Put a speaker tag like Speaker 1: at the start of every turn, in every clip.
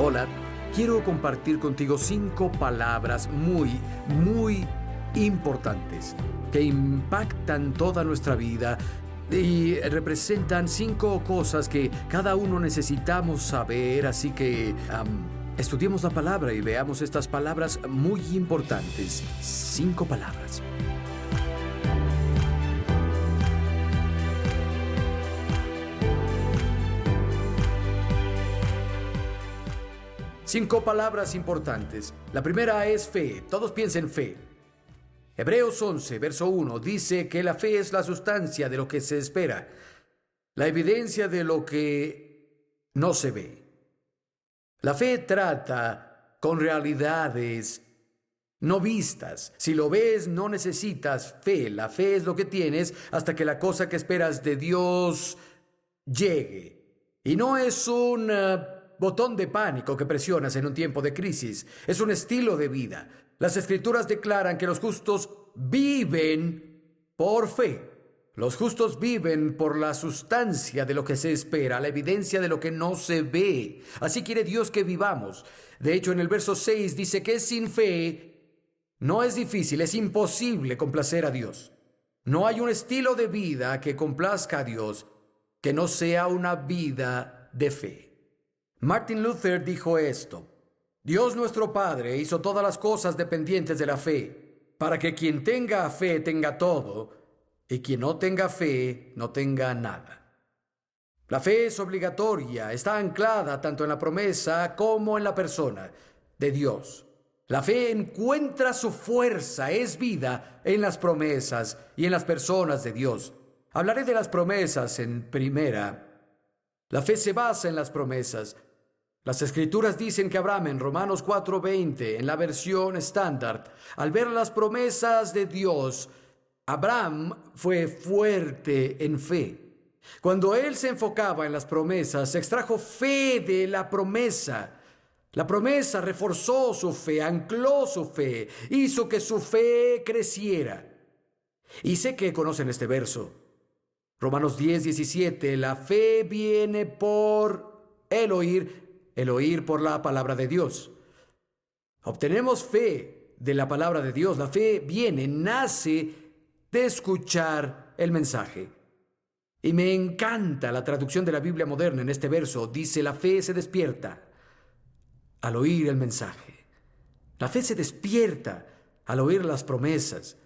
Speaker 1: Hola, quiero compartir contigo 5 palabras muy importantes que impactan toda nuestra vida y representan 5 cosas que cada uno necesitamos saber, así que estudiemos la palabra y veamos estas palabras muy importantes. 5 palabras. Cinco palabras importantes. La primera es fe. Todos piensen fe. Hebreos 11, verso 1, dice que la fe es la sustancia de lo que se espera, la evidencia de lo que no se ve. La fe trata con realidades no vistas. Si lo ves, no necesitas fe. La fe es lo que tienes hasta que la cosa que esperas de Dios llegue. Y no es un botón de pánico que presionas en un tiempo de crisis. Es un estilo de vida. Las Escrituras declaran que los justos viven por fe. Los justos viven por la sustancia de lo que se espera, la evidencia de lo que no se ve. Así quiere Dios que vivamos. De hecho, en el verso 6 dice que sin fe no es difícil, es imposible complacer a Dios. No hay un estilo de vida que complazca a Dios que no sea una vida de fe. Martin Luther dijo esto: Dios nuestro Padre hizo todas las cosas dependientes de la fe, para que quien tenga fe tenga todo, y quien no tenga fe no tenga nada. La fe es obligatoria, está anclada tanto en la promesa como en la persona de Dios. La fe encuentra su fuerza, es vida en las promesas y en las personas de Dios. Hablaré de las promesas en primera. La fe se basa en las promesas. Las Escrituras dicen que Abraham en Romanos 4:20, en la versión estándar, al ver las promesas de Dios, Abraham fue fuerte en fe. Cuando él se enfocaba en las promesas, extrajo fe de la promesa. La promesa reforzó su fe, ancló su fe, hizo que su fe creciera. Y sé que conocen este verso. Romanos 10:17, la fe viene por el oír por la palabra de Dios. Obtenemos fe de la palabra de Dios. La fe nace de escuchar el mensaje. Y me encanta la traducción de la Biblia moderna en este verso. Dice, la fe se despierta al oír el mensaje. La fe se despierta al oír las promesas.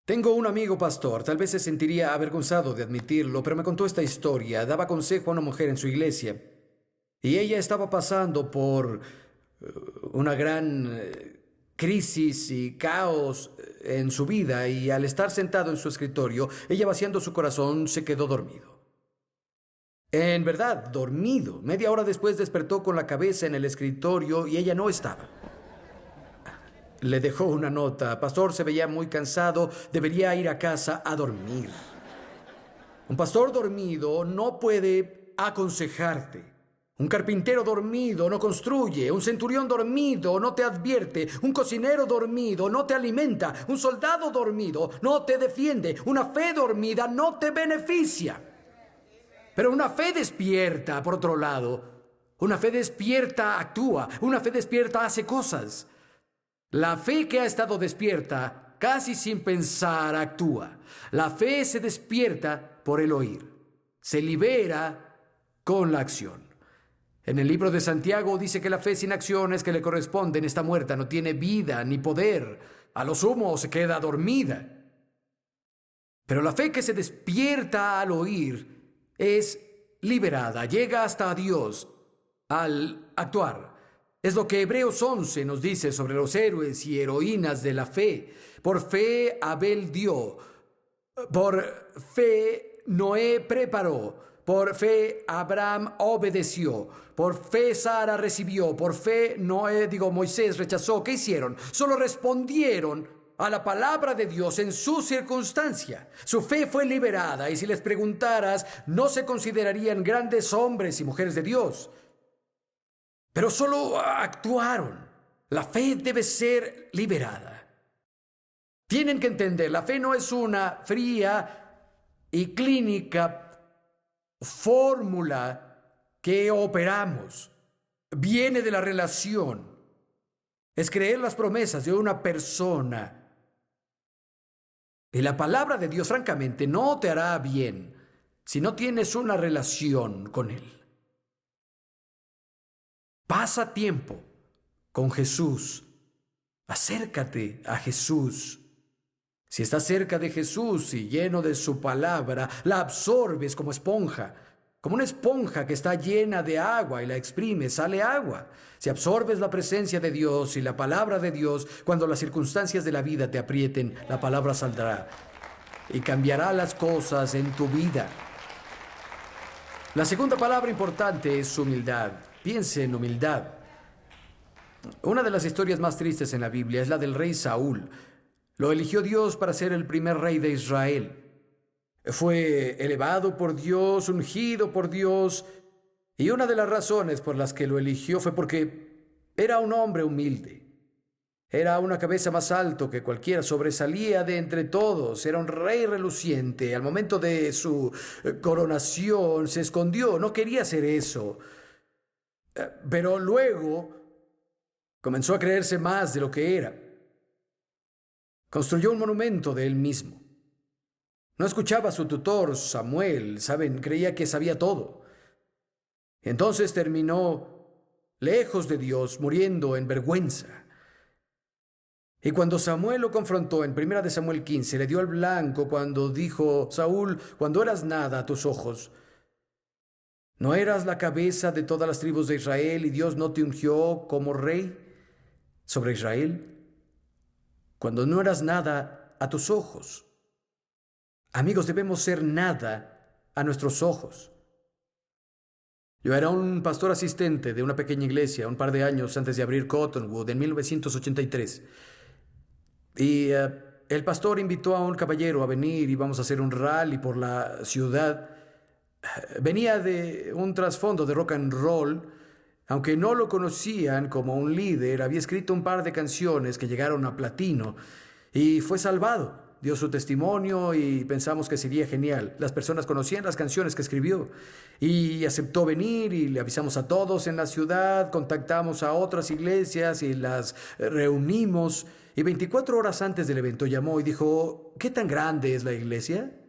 Speaker 1: Tengo un amigo pastor, tal vez se sentiría avergonzado de admitirlo, pero me contó esta historia. Daba consejo a una mujer en su iglesia. Y ella estaba pasando por una gran crisis y caos en su vida, y al estar sentado en su escritorio, ella vaciando su corazón se quedó dormido. En verdad, dormido. Media hora después despertó con la cabeza en el escritorio y ella no estaba. Le dejó una nota: pastor, se veía muy cansado, debería ir a casa a dormir. Un pastor dormido no puede aconsejarte. Un carpintero dormido no construye, un centurión dormido no te advierte, un cocinero dormido no te alimenta, un soldado dormido no te defiende, una fe dormida no te beneficia. Pero una fe despierta, por otro lado, una fe despierta actúa, una fe despierta hace cosas. La fe que ha estado despierta, casi sin pensar, actúa. La fe se despierta por el oír, se libera con la acción. En el libro de Santiago dice que la fe sin acciones que le corresponden está muerta, no tiene vida ni poder. A lo sumo se queda dormida. Pero la fe que se despierta al oír es liberada, llega hasta Dios al actuar. Es lo que Hebreos 11 nos dice sobre los héroes y heroínas de la fe. Por fe Abel dio, por fe Noé preparó, por fe Abraham obedeció, por fe Sara recibió, por fe Moisés rechazó. ¿Qué hicieron? Solo respondieron a la palabra de Dios en su circunstancia. Su fe fue liberada, y si les preguntaras, no se considerarían grandes hombres y mujeres de Dios. Pero solo actuaron. La fe debe ser liberada. Tienen que entender, la fe no es una fría y clínica fórmula que operamos. viene de la relación. Es creer las promesas de una persona. Y la palabra de Dios, francamente, no te hará bien si no tienes una relación con Él. Pasa tiempo con Jesús. Acércate a Jesús. Si estás cerca de Jesús y lleno de su palabra, la absorbes como esponja. Como una esponja que está llena de agua y la exprimes, sale agua. Si absorbes la presencia de Dios y la palabra de Dios, cuando las circunstancias de la vida te aprieten, la palabra saldrá y cambiará las cosas en tu vida. La segunda palabra importante es humildad. Piense en humildad. Una de las historias más tristes en la Biblia es la del rey Saúl. Lo eligió Dios para ser el primer rey de Israel. Fue elevado por Dios, ungido por Dios, y una de las razones por las que lo eligió fue porque era un hombre humilde. Era una cabeza más alto que cualquiera, sobresalía de entre todos, era un rey reluciente. Al momento de su coronación se escondió, no quería hacer eso. Pero luego comenzó a creerse más de lo que era. Construyó un monumento de él mismo. No escuchaba a su tutor, Samuel, ¿saben? Creía que sabía todo. Entonces terminó lejos de Dios, muriendo en vergüenza. Y cuando Samuel lo confrontó en 1 Samuel 15, le dio al blanco cuando dijo: Saúl, cuando eras nada a tus ojos, ¿no eras la cabeza de todas las tribus de Israel y Dios no te ungió como rey sobre Israel? Cuando no eras nada a tus ojos. Amigos, debemos ser nada a nuestros ojos. Yo era un pastor asistente de una pequeña iglesia un par de años antes de abrir Cottonwood en 1983. Y el pastor invitó a un caballero a venir y íbamos a hacer un rally por la ciudad. Venía de un trasfondo de rock and roll. Aunque no lo conocían como un líder, había escrito un par de canciones que llegaron a platino y fue salvado. Dio su testimonio y pensamos que sería genial. Las personas conocían las canciones que escribió y aceptó venir y le avisamos a todos en la ciudad, contactamos a otras iglesias y las reunimos. Y 24 horas antes del evento llamó y dijo: ¿qué tan grande es la iglesia?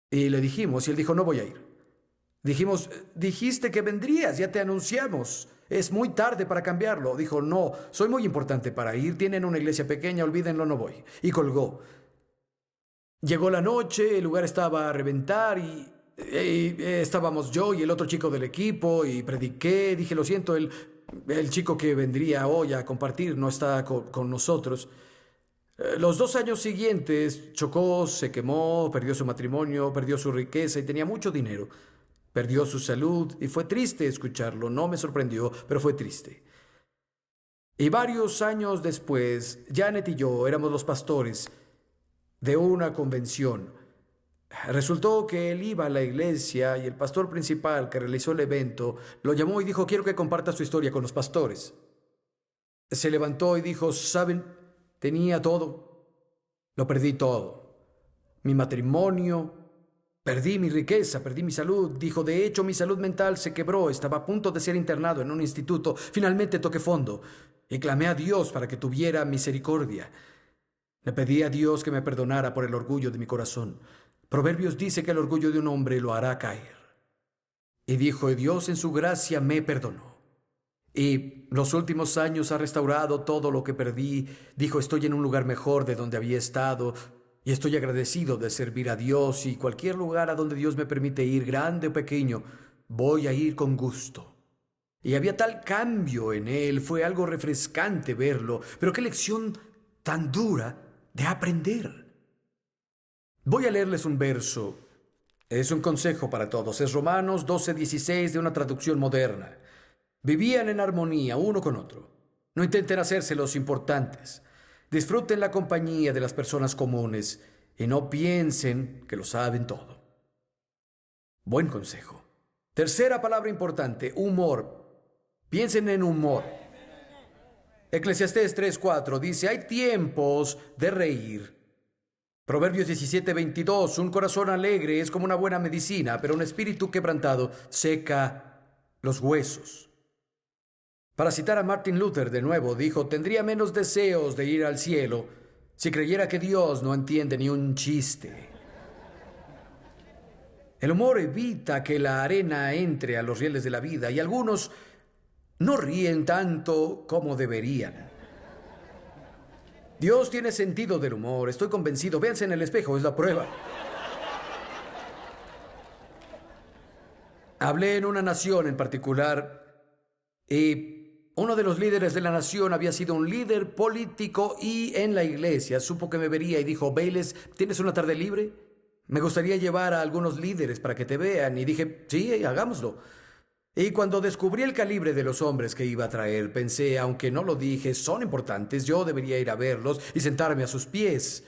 Speaker 1: Y le dijimos y él dijo: no voy a ir. Dijimos: dijiste que vendrías, ya te anunciamos. Es muy tarde para cambiarlo. Dijo: no, soy muy importante para ir. Tienen una iglesia pequeña, olvídenlo, no voy. Y colgó. Llegó la noche, el lugar estaba a reventar y estábamos yo y el otro chico del equipo y prediqué. Dije: lo siento, el chico que vendría hoy a compartir no está con nosotros. Los 2 años siguientes chocó, se quemó, perdió su matrimonio, perdió su riqueza y tenía mucho dinero. Perdió su salud y fue triste escucharlo. No me sorprendió, pero fue triste. Y varios años después, Janet y yo éramos los pastores de una convención. Resultó que él iba a la iglesia y el pastor principal que realizó el evento lo llamó y dijo: quiero que comparta su historia con los pastores. Se levantó y dijo: ¿saben? Tenía todo. Lo perdí todo. Mi matrimonio. Perdí mi riqueza, perdí mi salud. Dijo: de hecho, mi salud mental se quebró. Estaba a punto de ser internado en un instituto. Finalmente toqué fondo y clamé a Dios para que tuviera misericordia. Le pedí a Dios que me perdonara por el orgullo de mi corazón. Proverbios dice que el orgullo de un hombre lo hará caer. Y dijo: Dios en su gracia me perdonó. Y los últimos años ha restaurado todo lo que perdí. Dijo: estoy en un lugar mejor de donde había estado. Y estoy agradecido de servir a Dios y cualquier lugar a donde Dios me permite ir, grande o pequeño, voy a ir con gusto. Y había tal cambio en él, fue algo refrescante verlo, pero qué lección tan dura de aprender. Voy a leerles un verso. Es un consejo para todos. Es Romanos 12:16 de una traducción moderna. Vivían en armonía uno con otro. No intenten hacerse los importantes. Disfruten la compañía de las personas comunes y no piensen que lo saben todo. Buen consejo. Tercera palabra importante: humor. Piensen en humor. Eclesiastés 3:4 dice: hay tiempos de reír. Proverbios 17:22: un corazón alegre es como una buena medicina, pero un espíritu quebrantado seca los huesos. Para citar a Martin Luther de nuevo, dijo, tendría menos deseos de ir al cielo si creyera que Dios no entiende ni un chiste. El humor evita que la arena entre a los rieles de la vida y algunos no ríen tanto como deberían. Dios tiene sentido del humor, estoy convencido. Véanse en el espejo, es la prueba. Hablé en una nación en particular y uno de los líderes de la nación había sido un líder político y en la iglesia supo que me vería y dijo, Bayless, ¿tienes una tarde libre? Me gustaría llevar a algunos líderes para que te vean. Y dije, sí, hagámoslo. Y cuando descubrí el calibre de los hombres que iba a traer, pensé, aunque no lo dije, son importantes, yo debería ir a verlos y sentarme a sus pies.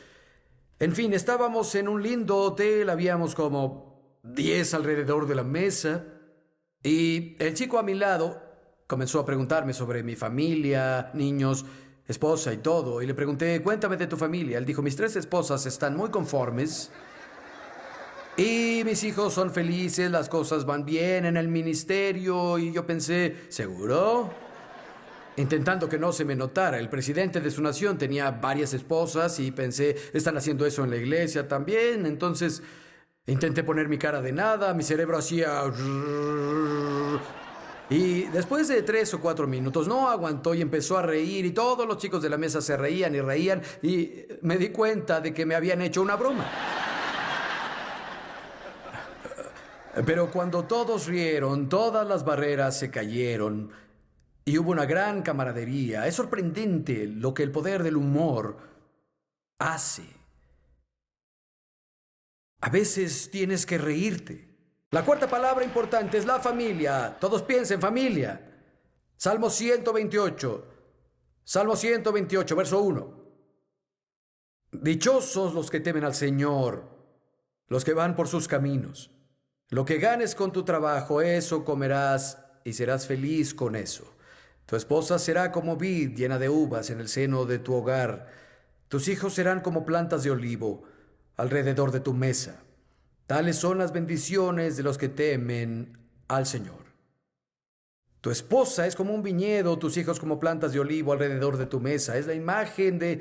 Speaker 1: En fin, estábamos en un lindo hotel, habíamos como 10 alrededor de la mesa, y el chico a mi lado comenzó a preguntarme sobre mi familia, niños, esposa y todo, y le pregunté, cuéntame de tu familia. Él dijo, mis 3 esposas están muy conformes. Y mis hijos son felices, las cosas van bien en el ministerio. Y yo pensé, ¿seguro? Intentando que no se me notara. El presidente de su nación tenía varias esposas y pensé, están haciendo eso en la iglesia también. Entonces intenté poner mi cara de nada, mi cerebro hacía... Y después de 3 o 4 minutos no aguantó y empezó a reír y todos los chicos de la mesa se reían y me di cuenta de que me habían hecho una broma. Pero cuando todos rieron, todas las barreras se cayeron y hubo una gran camaradería. Es sorprendente lo que el poder del humor hace. A veces tienes que reírte. La 4ª palabra importante es la familia. Todos piensen familia. Salmo 128. Salmo 128, verso 1. Dichosos los que temen al Señor, los que van por sus caminos. Lo que ganes con tu trabajo, eso comerás y serás feliz con eso. Tu esposa será como vid llena de uvas en el seno de tu hogar. Tus hijos serán como plantas de olivo alrededor de tu mesa. Tales son las bendiciones de los que temen al Señor. Tu esposa es como un viñedo, tus hijos como plantas de olivo alrededor de tu mesa. Es la imagen de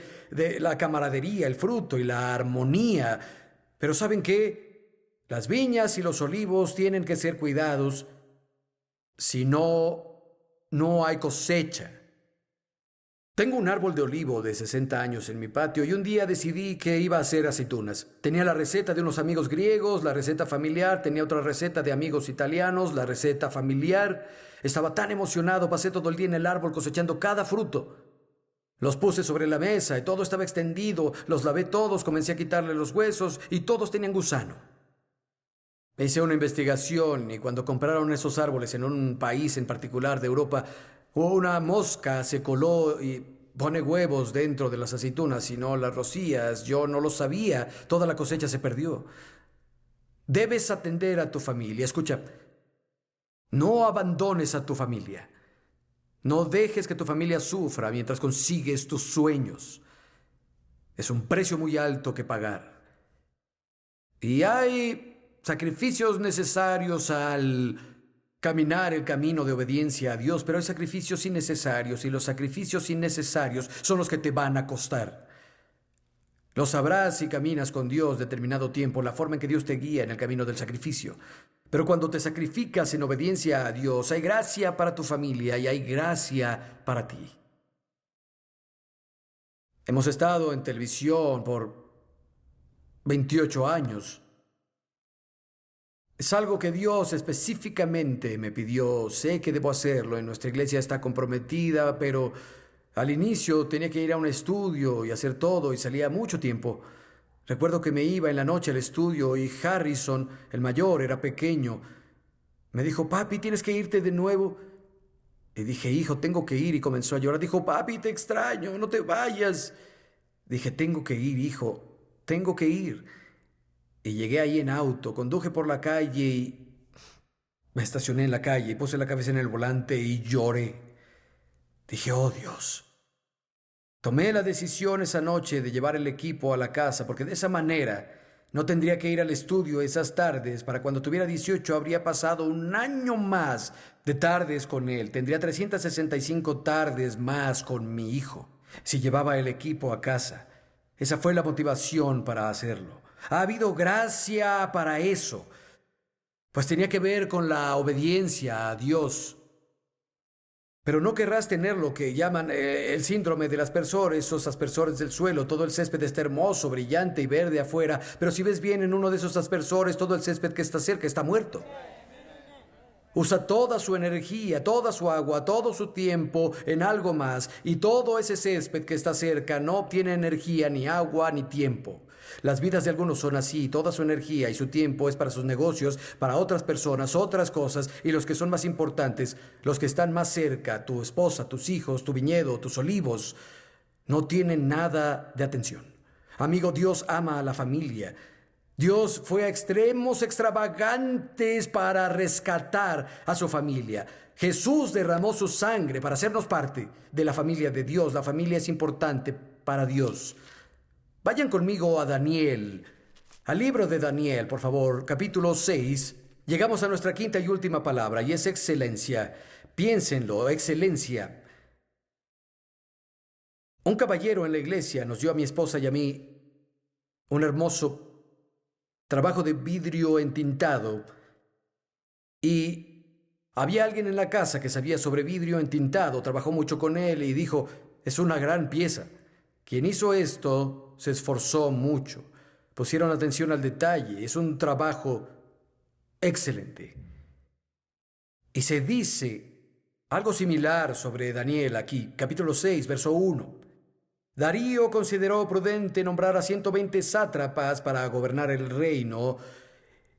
Speaker 1: la camaradería, el fruto y la armonía. Pero ¿saben qué? Las viñas y los olivos tienen que ser cuidados, si no, no hay cosecha. Tengo un árbol de olivo de 60 años en mi patio y un día decidí que iba a hacer aceitunas. Tenía la receta de unos amigos griegos, la receta familiar, tenía otra receta de amigos italianos, la receta familiar. Estaba tan emocionado, pasé todo el día en el árbol cosechando cada fruto. Los puse sobre la mesa y todo estaba extendido, los lavé todos, comencé a quitarle los huesos y todos tenían gusano. Hice una investigación y cuando compraron esos árboles en un país en particular de Europa, una mosca se coló y pone huevos dentro de las aceitunas y no las rocías. Yo no lo sabía, toda la cosecha se perdió. Debes atender a tu familia. Escucha, no abandones a tu familia. No dejes que tu familia sufra mientras consigues tus sueños. Es un precio muy alto que pagar. Y hay sacrificios necesarios al caminar el camino de obediencia a Dios, pero hay sacrificios innecesarios y los sacrificios innecesarios son los que te van a costar. Lo sabrás si caminas con Dios determinado tiempo, la forma en que Dios te guía en el camino del sacrificio. Pero cuando te sacrificas en obediencia a Dios, hay gracia para tu familia y hay gracia para ti. Hemos estado en televisión por 28 años. Es algo que Dios específicamente me pidió. Sé que debo hacerlo. En nuestra iglesia está comprometida, pero al inicio tenía que ir a un estudio y hacer todo y salía mucho tiempo. Recuerdo que me iba en la noche al estudio y Harrison, el mayor, era pequeño. Me dijo, papi, ¿tienes que irte de nuevo? Y dije, hijo, tengo que ir. Y comenzó a llorar. Dijo, papi, te extraño, no te vayas. Dije, tengo que ir, hijo, tengo que ir. Y llegué ahí en auto, conduje por la calle y me estacioné en la calle y puse la cabeza en el volante y lloré. Dije, oh Dios. Tomé la decisión esa noche de llevar el equipo a la casa porque de esa manera No tendría que ir al estudio esas tardes. Para cuando tuviera 18 habría pasado un año más de tardes con él. Tendría 365 tardes más con mi hijo, si llevaba el equipo a casa. Esa fue la motivación para hacerlo. Ha habido gracia para eso, pues tenía que ver con la obediencia a Dios. Pero no querrás tener lo que llaman el síndrome del aspersor, esos aspersores del suelo. Todo el césped está hermoso, brillante y verde afuera, pero si ves bien en uno de esos aspersores, todo el césped que está cerca está muerto. Usa toda su energía, toda su agua, todo su tiempo en algo más, y todo ese césped que está cerca no obtiene energía, ni agua, ni tiempo. Las vidas de algunos son así, toda su energía y su tiempo es para sus negocios, para otras personas, otras cosas, y los que son más importantes, los que están más cerca, tu esposa, tus hijos, tu viñedo, tus olivos, no tienen nada de atención. Amigo, Dios ama a la familia. Dios fue a extremos extravagantes para rescatar a su familia. Jesús derramó su sangre para hacernos parte de la familia de Dios. La familia es importante para Dios. Vayan conmigo a Daniel, al libro de Daniel, por favor, capítulo 6. Llegamos a nuestra quinta y última palabra, y es excelencia. Piénsenlo, excelencia. Un caballero en la iglesia nos dio a mi esposa y a mí un hermoso trabajo de vidrio entintado, y había alguien en la casa que sabía sobre vidrio entintado, trabajó mucho con él y dijo, es una gran pieza. Quien hizo esto se esforzó mucho, pusieron atención al detalle, es un trabajo excelente. Y se dice algo similar sobre Daniel aquí, capítulo 6, verso 1. Darío consideró prudente nombrar a 120 sátrapas para gobernar el reino,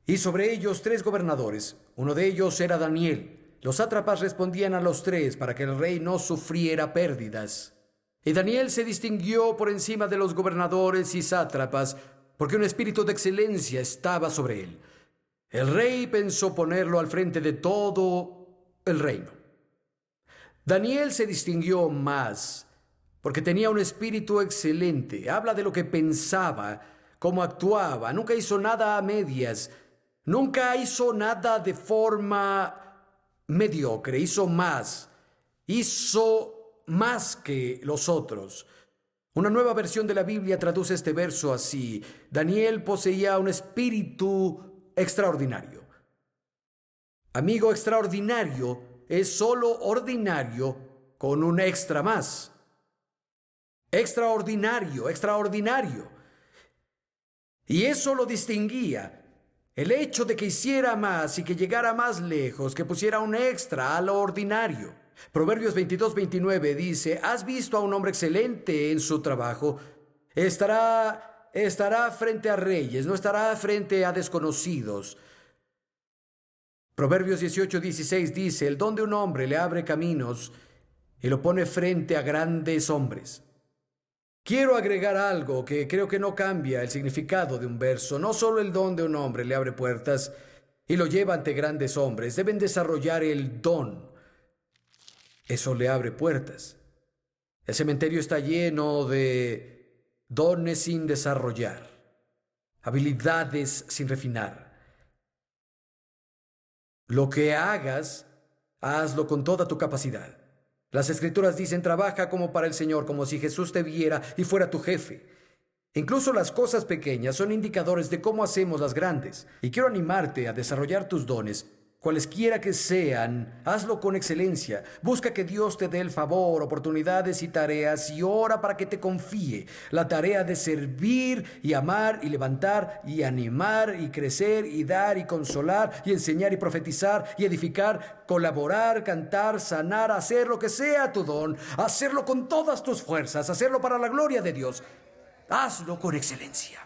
Speaker 1: y sobre ellos 3 gobernadores. Uno de ellos era Daniel. Los sátrapas respondían a los 3 para que el rey no sufriera pérdidas. Y Daniel se distinguió por encima de los gobernadores y sátrapas, porque un espíritu de excelencia estaba sobre él. El rey pensó ponerlo al frente de todo el reino. Daniel se distinguió más porque tenía un espíritu excelente. Habla de lo que pensaba, cómo actuaba. Nunca hizo nada a medias. Nunca hizo nada de forma mediocre. Hizo más. Hizo más que los otros. Una nueva versión de la Biblia traduce este verso así: Daniel poseía un espíritu extraordinario. Amigo, extraordinario es solo ordinario con un extra más. Extraordinario, extraordinario. Y eso lo distinguía. El hecho de que hiciera más y que llegara más lejos, que pusiera un extra a lo ordinario. Proverbios 22-29 dice, ¿has visto a un hombre excelente en su trabajo? Estará frente a reyes, no estará frente a desconocidos. Proverbios 18-16 dice, el don de un hombre le abre caminos y lo pone frente a grandes hombres. Quiero agregar algo que creo que no cambia el significado de un verso. No solo el don de un hombre le abre puertas y lo lleva ante grandes hombres. Deben desarrollar el don. Eso le abre puertas. El cementerio está lleno de dones sin desarrollar, habilidades sin refinar. Lo que hagas, hazlo con toda tu capacidad. Las Escrituras dicen, trabaja como para el Señor, como si Jesús te viera y fuera tu jefe. Incluso las cosas pequeñas son indicadores de cómo hacemos las grandes. Y quiero animarte a desarrollar tus dones. Cualesquiera que sean, hazlo con excelencia. Busca que Dios te dé el favor, oportunidades y tareas, y ora para que te confíe la tarea de servir y amar y levantar y animar y crecer y dar y consolar y enseñar y profetizar y edificar, colaborar, cantar, sanar, hacer lo que sea tu don, hacerlo con todas tus fuerzas, hacerlo para la gloria de Dios. Hazlo con excelencia.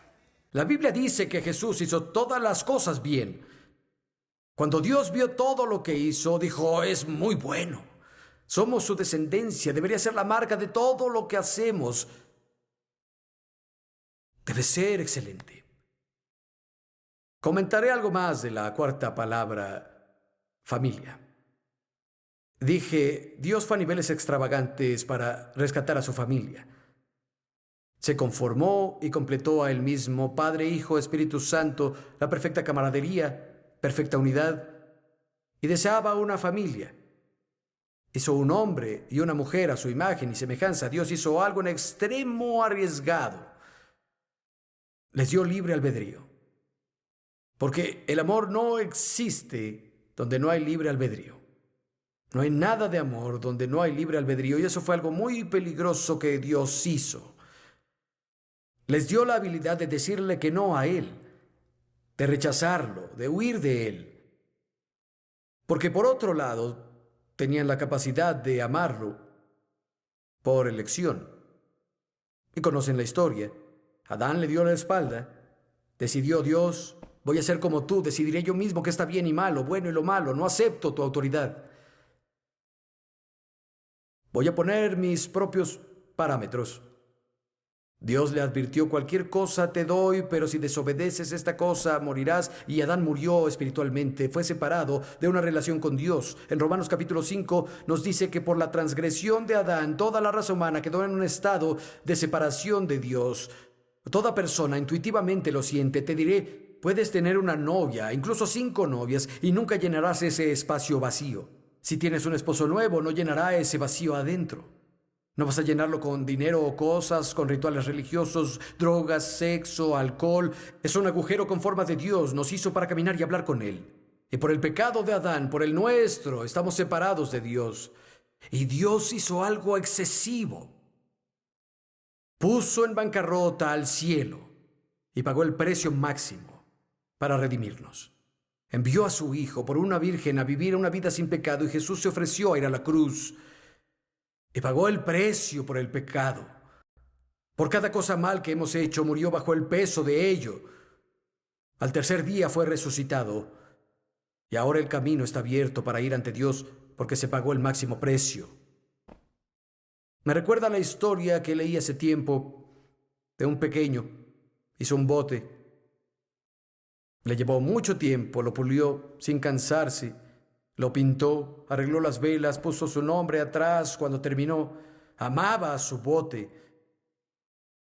Speaker 1: La Biblia dice que Jesús hizo todas las cosas bien. Cuando Dios vio todo lo que hizo, dijo, es muy bueno. Somos su descendencia, debería ser la marca de todo lo que hacemos. Debe ser excelente. Comentaré algo más de la cuarta palabra, familia. Dije, Dios fue a niveles extravagantes para rescatar a su familia. Se conformó y completó a él mismo, Padre, Hijo, Espíritu Santo, la perfecta camaradería, perfecta unidad, y deseaba una familia. Hizo un hombre y una mujer a su imagen y semejanza. Dios hizo algo en extremo arriesgado. Les dio libre albedrío. Porque el amor no existe donde no hay libre albedrío. No hay nada de amor donde no hay libre albedrío, y eso fue algo muy peligroso que Dios hizo. Les dio la habilidad de decirle que no a Él, de rechazarlo, de huir de Él. Porque por otro lado, tenían la capacidad de amarlo por elección. Y conocen la historia. Adán le dio la espalda. Decidió Dios, voy a ser como tú, decidiré yo mismo qué está bien y malo, bueno y lo malo, no acepto tu autoridad. Voy a poner mis propios parámetros. Dios le advirtió, cualquier cosa te doy, pero si desobedeces esta cosa, morirás. Y Adán murió espiritualmente, fue separado de una relación con Dios. En Romanos capítulo 5 nos dice que por la transgresión de Adán, toda la raza humana quedó en un estado de separación de Dios. Toda persona intuitivamente lo siente. Te diré, puedes tener una novia, incluso 5 novias, y nunca llenarás ese espacio vacío. Si tienes un esposo nuevo, no llenará ese vacío adentro. No vas a llenarlo con dinero o cosas, con rituales religiosos, drogas, sexo, alcohol. Es un agujero con forma de Dios. Nos hizo para caminar y hablar con Él. Y por el pecado de Adán, por el nuestro, estamos separados de Dios. Y Dios hizo algo excesivo. Puso en bancarrota al cielo y pagó el precio máximo para redimirnos. Envió a su Hijo por una virgen a vivir una vida sin pecado, y Jesús se ofreció a ir a la cruz y pagó el precio por el pecado. Por cada cosa mal que hemos hecho, murió bajo el peso de ello. Al tercer día fue resucitado, y ahora el camino está abierto para ir ante Dios porque se pagó el máximo precio. Me recuerda la historia que leí hace tiempo de un pequeño. Hizo un bote. Le llevó mucho tiempo, lo pulió sin cansarse. Lo pintó, arregló las velas, puso su nombre atrás. Cuando terminó, amaba a su bote.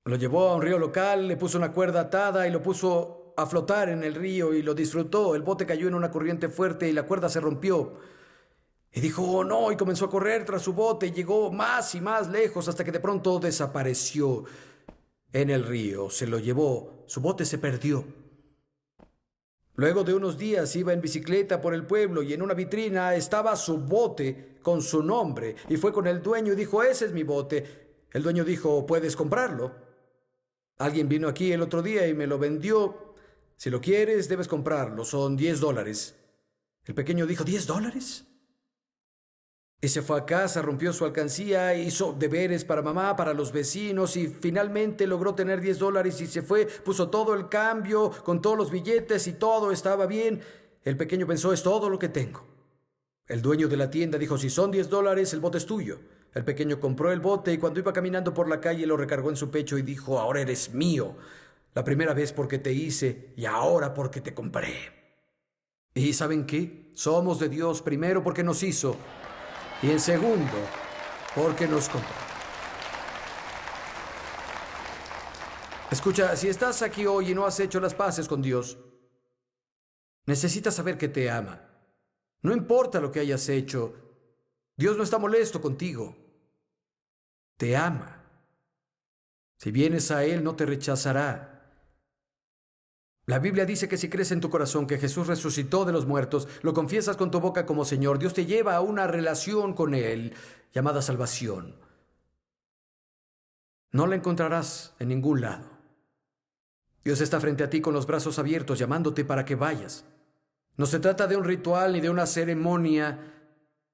Speaker 1: Lo llevó a un río local, le puso una cuerda atada y lo puso a flotar en el río y lo disfrutó. El bote cayó en una corriente fuerte y la cuerda se rompió. Y dijo, oh no, y comenzó a correr tras su bote y llegó más y más lejos hasta que de pronto desapareció en el río. Se lo llevó, su bote se perdió. Luego de unos días iba en bicicleta por el pueblo y en una vitrina estaba su bote con su nombre, y fue con el dueño y dijo, ese es mi bote. El dueño dijo, ¿puedes comprarlo? Alguien vino aquí el otro día y me lo vendió. Si lo quieres, debes comprarlo, son $10. El pequeño dijo, ¿$10? Y se fue a casa, rompió su alcancía, hizo deberes para mamá, para los vecinos, y finalmente logró tener $10 y se fue, puso todo el cambio con todos los billetes y todo estaba bien. El pequeño pensó, es todo lo que tengo. El dueño de la tienda dijo, si son $10, el bote es tuyo. El pequeño compró el bote y cuando iba caminando por la calle lo recargó en su pecho y dijo, ahora eres mío. La primera vez porque te hice y ahora porque te compré. ¿Y saben qué? Somos de Dios primero porque nos hizo. Y en segundo, porque nos compró. Escucha, si estás aquí hoy y no has hecho las paces con Dios, necesitas saber que te ama. No importa lo que hayas hecho, Dios no está molesto contigo. Te ama. Si vienes a Él, no te rechazará. La Biblia dice que si crees en tu corazón que Jesús resucitó de los muertos, lo confiesas con tu boca como Señor, Dios te lleva a una relación con Él llamada salvación. No la encontrarás en ningún lado. Dios está frente a ti con los brazos abiertos, llamándote para que vayas. No se trata de un ritual ni de una ceremonia.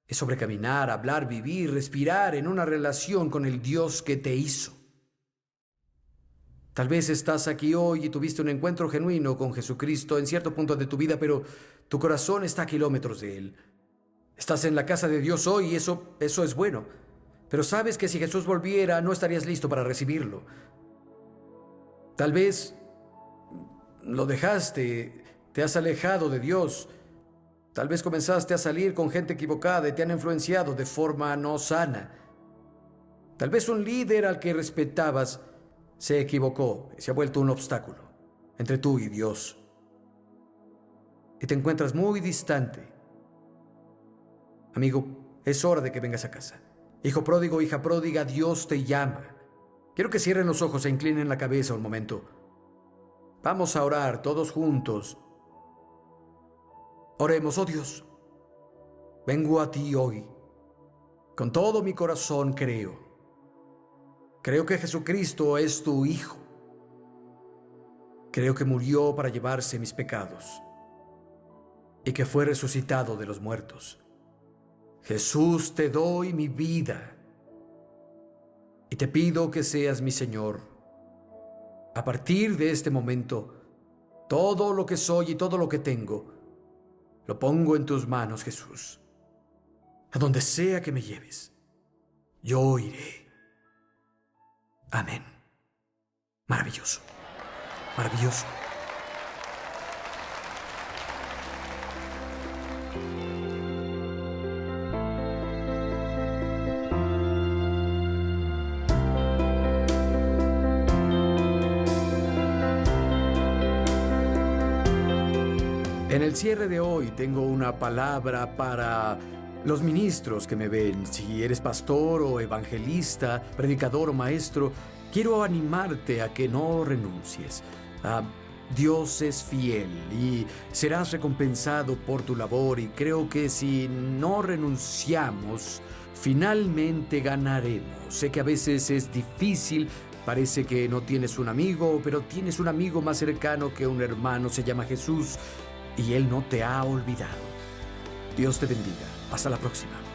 Speaker 1: Es sobre caminar, hablar, vivir, respirar en una relación con el Dios que te hizo. Tal vez estás aquí hoy y tuviste un encuentro genuino con Jesucristo en cierto punto de tu vida, pero tu corazón está a kilómetros de Él. Estás en la casa de Dios hoy y eso es bueno. Pero sabes que si Jesús volviera, no estarías listo para recibirlo. Tal vez lo dejaste, te has alejado de Dios. Tal vez comenzaste a salir con gente equivocada y te han influenciado de forma no sana. Tal vez un líder al que respetabas Se equivocó y se ha vuelto un obstáculo entre tú y Dios. Y te encuentras muy distante. Amigo, es hora de que vengas a casa. Hijo pródigo, hija pródiga, Dios te llama. Quiero que cierren los ojos e inclinen la cabeza un momento. Vamos a orar todos juntos. Oremos. Oh Dios, vengo a ti hoy. Con todo mi corazón creo. Creo que Jesucristo es tu Hijo. Creo que murió para llevarse mis pecados y que fue resucitado de los muertos. Jesús, te doy mi vida y te pido que seas mi Señor. A partir de este momento, todo lo que soy y todo lo que tengo, lo pongo en tus manos, Jesús. A donde sea que me lleves, yo iré. Amén. Maravilloso. Maravilloso. En el cierre de hoy tengo una palabra para los ministros que me ven. Si eres pastor o evangelista, predicador o maestro, quiero animarte a que no renuncies. Dios es fiel y serás recompensado por tu labor, y creo que si no renunciamos, finalmente ganaremos. Sé que a veces es difícil, parece que no tienes un amigo, pero tienes un amigo más cercano que un hermano, se llama Jesús, y Él no te ha olvidado. Dios te bendiga. Hasta la próxima.